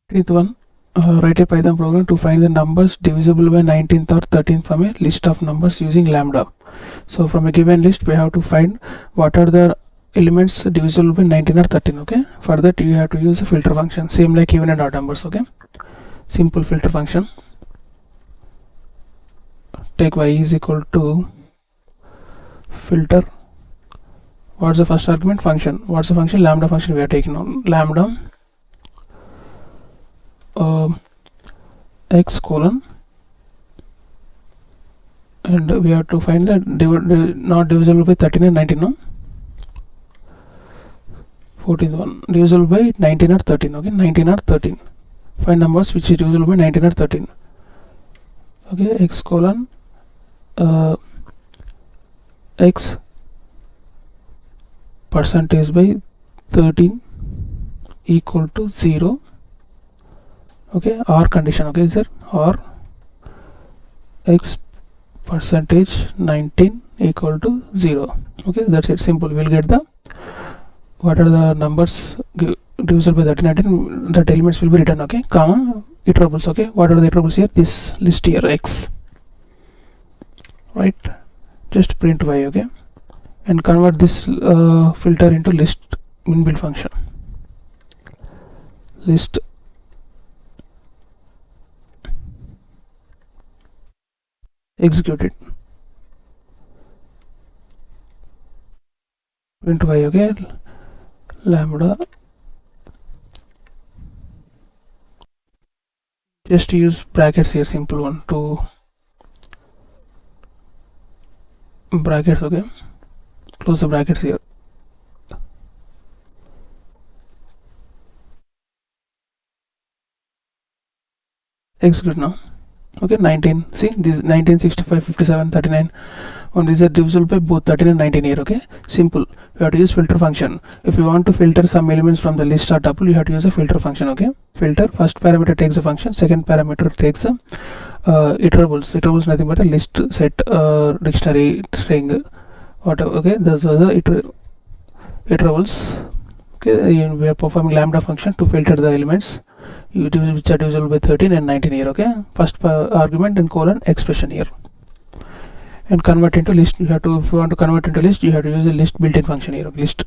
15th one, write a Python program to find the numbers divisible by 19th or 13th from a list of numbers using lambda. So from a given list we have to find what are the elements divisible by 19 or 13. Okay, for that you have to use a filter function, same like even and odd numbers. Okay, simple filter function. Take y is equal to filter. What's the first argument? Function. What's the function? Lambda function we are taking on. Lambda x colon, and we have to find that not divisible by 13 and 19. No, 14th one divisible by 19 or 13. Okay, 19 or 13. Find numbers which is divisible by 19 or 13. Okay, x colon x percentage by 13 equal to 0. Okay, or condition. Okay, sir, or x percentage 19 equal to 0. Okay, that's it, simple. We'll get the what are the numbers divisible by 13 19, that elements will be written. Okay, comma iterables. Okay, what are the iterables here? This list here, x, right? Just print y. Okay, and convert this filter into list inbuilt function. List execute it, print y. Okay, lambda, just use brackets here, simple one, to brackets. Okay, close the brackets here. Execute now. Okay, 19, see this 19, 65, 57, 39, and these are divisible by both 13 and 19 here. Okay, simple. You have to use filter function. If you want to filter some elements from the list or tuple, you have to use a filter function. Okay, filter, first parameter takes a function, second parameter takes a iterables nothing but a list, set, dictionary, string, whatever. Okay, those are the iterables. Okay, we are performing lambda function to filter the elements which are divisible by 13 and 19 here. Okay, first argument and colon expression here, and convert into list. You have to, if you want to convert into list, you have to use a list built-in function here. List